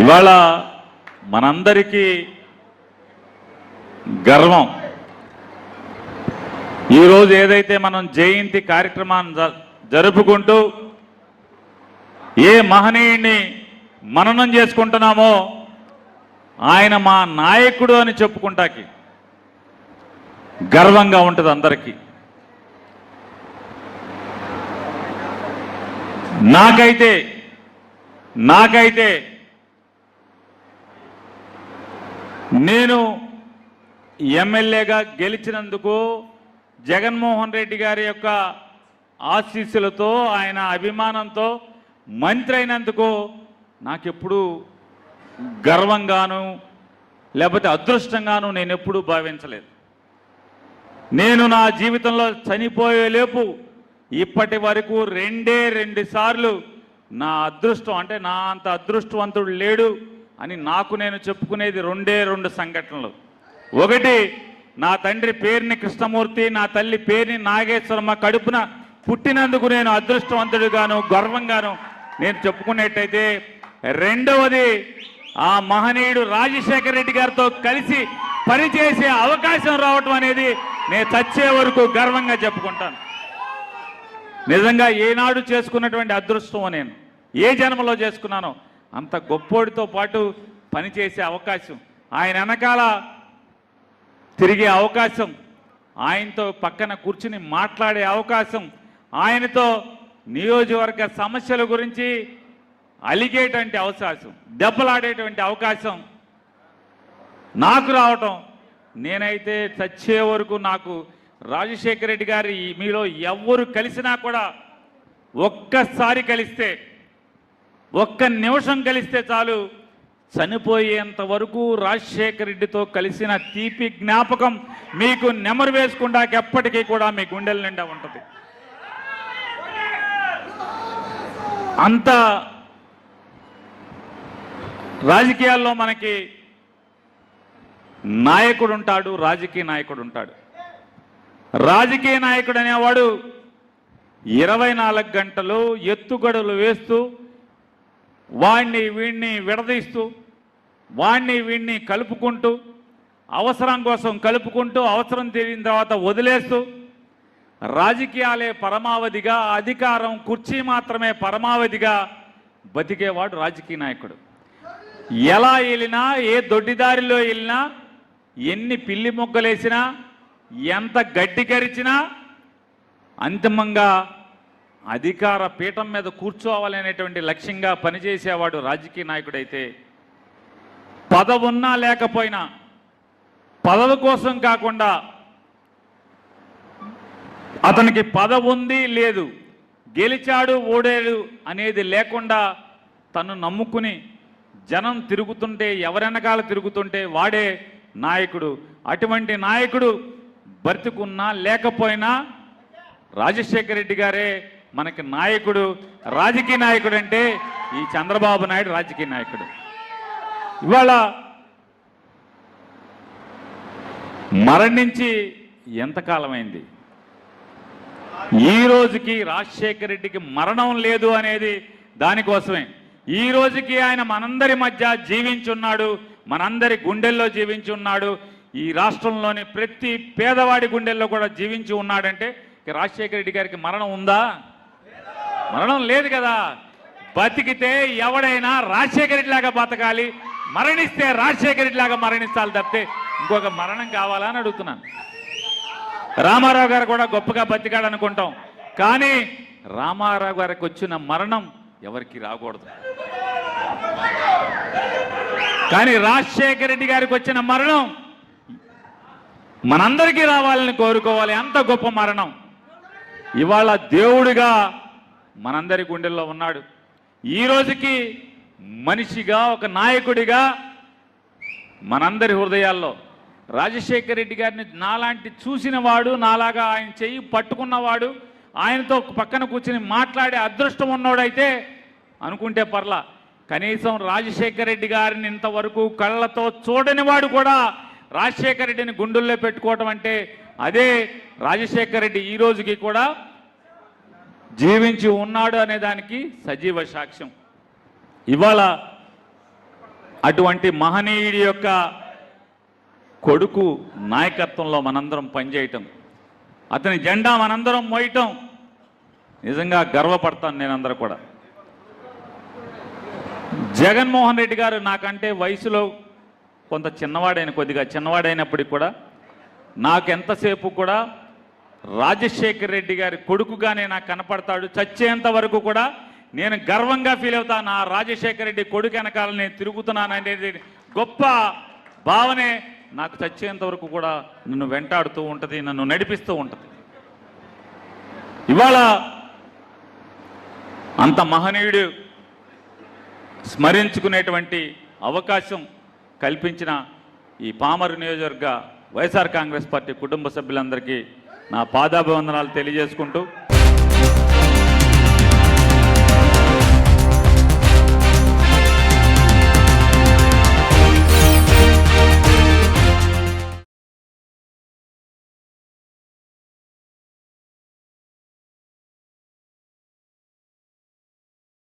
ఇవాళ మనందరికీ గర్వం. ఈరోజు ఏదైతే మనం జయంతి కార్యక్రమాన్ని జరుపుకుంటూ ఏ మహనీయుడిని మననం చేసుకుంటున్నామో ఆయన మా నాయకుడు అని చెప్పుకుంటాకి గర్వంగా ఉంటుంది అందరికీ. నాకైతే నేను ఎమ్మెల్యేగా గెలిచినందుకు జగన్మోహన్ రెడ్డి గారి యొక్క ఆశీస్సులతో ఆయన అభిమానంతో మంత్రి అయినందుకు నాకెప్పుడు గర్వంగాను లేకపోతే అదృష్టంగాను నేను ఎప్పుడూ భావించలేదు. నేను నా జీవితంలో చనిపోయేలేపు ఇప్పటి వరకు రెండు సార్లు నా అదృష్టం అంటే నా అంత అదృష్టవంతుడు లేడు అని నాకు నేను చెప్పుకునేది రెండు సంఘటనలు. ఒకటి, నా తండ్రి పేరుని కృష్ణమూర్తి, నా తల్లి పేరుని నాగేశ్వరమ్మ కడుపున పుట్టినందుకు నేను అదృష్టవంతుడిగాను గర్వంగాను నేను చెప్పుకునేట్టయితే, రెండవది ఆ మహనీయుడు రాజశేఖర రెడ్డి గారితో కలిసి పనిచేసే అవకాశం రావటం అనేది నేను చచ్చే వరకు గర్వంగా చెప్పుకుంటాను. నిజంగా ఏనాడు చేసుకున్నటువంటి అదృష్టం నేను ఏ జన్మలో చేసుకున్నానో అంత గొప్పోడితో పాటు పనిచేసే అవకాశం, ఆయన వెనకాల తిరిగే అవకాశం, ఆయనతో పక్కన కూర్చుని మాట్లాడే అవకాశం, ఆయనతో నియోజకవర్గ సమస్యల గురించి అలిగేటువంటి అవకాశం, దెబ్బలాడేటువంటి అవకాశం నాకు రావటం, నేనైతే చచ్చే వరకు నాకు రాజశేఖర రెడ్డి గారి మీలో ఎవరు కలిసినా కూడా ఒక్కసారి కలిస్తే, ఒక్క నిమిషం కలిస్తే చాలు, చనిపోయేంత వరకు రాజశేఖర రెడ్డితో కలిసిన తీపి జ్ఞాపకం మీకు నెమరు వేసుకుంటాక ఎప్పటికీ కూడా మీ గుండెల నిండా ఉంటుంది. అంత రాజకీయాల్లో మనకి నాయకుడు ఉంటాడు, రాజకీయ నాయకుడు ఉంటాడు. రాజకీయ నాయకుడు అనేవాడు 24 గంటలు ఎత్తుగడలు వేస్తూ వాణ్ణి వీణ్ణి విడదీస్తూ వాణ్ణి వీణ్ణి కలుపుకుంటూ అవసరం కోసం కలుపుకుంటూ అవసరం తీరిన తర్వాత వదిలేస్తూ రాజకీయాలే పరమావధిగా, అధికారం కుర్చీ మాత్రమే పరమావధిగా బతికేవాడు రాజకీయ నాయకుడు. ఎలా వెళ్ళినా, ఏ దొడ్డిదారిలో వెళ్ళినా, ఎన్ని పిల్లి మొగ్గలేసినా, ఎంత గడ్డి కరిచినా అంతిమంగా అధికార పీఠం మీద కూర్చోవాలనేటువంటి లక్ష్యంగా పనిచేసేవాడు రాజకీయ నాయకుడైతే, పదవి ఉన్నా లేకపోయినా పదవి కోసం కాకుండా అతనికి పదవి ఉంది లేదు, గెలిచాడు ఓడాడు అనేది లేకుండా తను నమ్ముకుని జనం తిరుగుతుంటే, ఎవరెనకాల తిరుగుతుంటే వాడే నాయకుడు. అటువంటి నాయకుడు బ్రతికున్నా లేకపోయినా రాజశేఖర రెడ్డి గారే మనకి నాయకుడు. రాజకీయ నాయకుడు అంటే ఈ చంద్రబాబు నాయుడు రాజకీయ నాయకుడు. ఇవాళ మరణించి ఎంతకాలమైంది? ఈ రోజుకి రాజశేఖర రెడ్డికి మరణం లేదు అనేది దానికోసమే. ఈ రోజుకి ఆయన మనందరి మధ్య జీవించున్నాడు, మనందరి గుండెల్లో జీవించి ఉన్నాడు. ఈ రాష్ట్రంలోని ప్రతి పేదవాడి గుండెల్లో కూడా జీవించి ఉన్నాడంటే రాజశేఖర రెడ్డి గారికి మరణం ఉందా? మరణం లేదు కదా. బతికితే ఎవడైనా రాజశేఖర రెడ్డి లాగా బతకాలి, మరణిస్తే రాజశేఖర రెడ్డి లాగా మరణించాలి తప్పితే ఇంకొక మరణం కావాలా అని అడుగుతున్నాను. రామారావు గారు కూడా గొప్పగా బతికాడు అనుకుంటాం, కానీ రామారావు గారికి వచ్చిన మరణం ఎవరికి రాకూడదు. కానీ రాజశేఖర రెడ్డి గారికి వచ్చిన మరణం మనందరికీ రావాలని కోరుకోవాలి. అంత గొప్ప మరణం. ఇవాళ దేవుడిగా మనందరి గుండెల్లో ఉన్నాడు. ఈ రోజుకి మనిషిగా, ఒక నాయకుడిగా మనందరి హృదయాల్లో రాజశేఖర రెడ్డి గారిని నాలాంటి చూసినవాడు, నాలాగా ఆయన చెయ్యి పట్టుకున్నవాడు, ఆయనతో పక్కన కూర్చుని మాట్లాడే అదృష్టం ఉన్నవాడైతే అనుకుంటే పర్లా. కనీసం రాజశేఖర రెడ్డి గారిని ఇంతవరకు కళ్ళతో చూడని వాడు కూడా రాజశేఖర రెడ్డిని గుండెల్లో పెట్టుకోవటం అంటే అదే రాజశేఖర రెడ్డి ఈ రోజుకి కూడా జీవించి ఉన్నాడు అనే దానికి సజీవ సాక్ష్యం. ఇవాళ అటువంటి మహనీయుడి యొక్క కొడుకు నాయకత్వంలో మనందరం పనిచేయటం, అతని జెండా మనందరం మోయటం నిజంగా గర్వపడతాను నేనందరూ కూడా. జగన్మోహన్ రెడ్డి గారు నాకంటే వయసులో కొంత కొద్దిగా చిన్నవాడైనప్పటికీ కూడా నాకు ఎంతసేపు కూడా రాజశేఖర రెడ్డి గారి కొడుకుగానే నాకు కనపడతాడు. చచ్చేంత వరకు కూడా నేను గర్వంగా ఫీల్ అవుతాను. ఆ రాజశేఖర రెడ్డి కొడుకు వెనకాల నేను తిరుగుతున్నాను అనేది గొప్ప భావనే నాకు చచ్చేంత వరకు కూడా నన్ను వెంటాడుతూ ఉంటుంది, నన్ను నడిపిస్తూ ఉంటుంది. ఇవాళ అంత మహనీయుడు స్మరించుకునేటువంటి అవకాశం కల్పించిన ఈ పామరు నియోజకవర్గ వైఎస్ఆర్ కాంగ్రెస్ పార్టీ కుటుంబ సభ్యులందరికీ నా పాదాభివందనాలు తెలియజేసుకుంటూ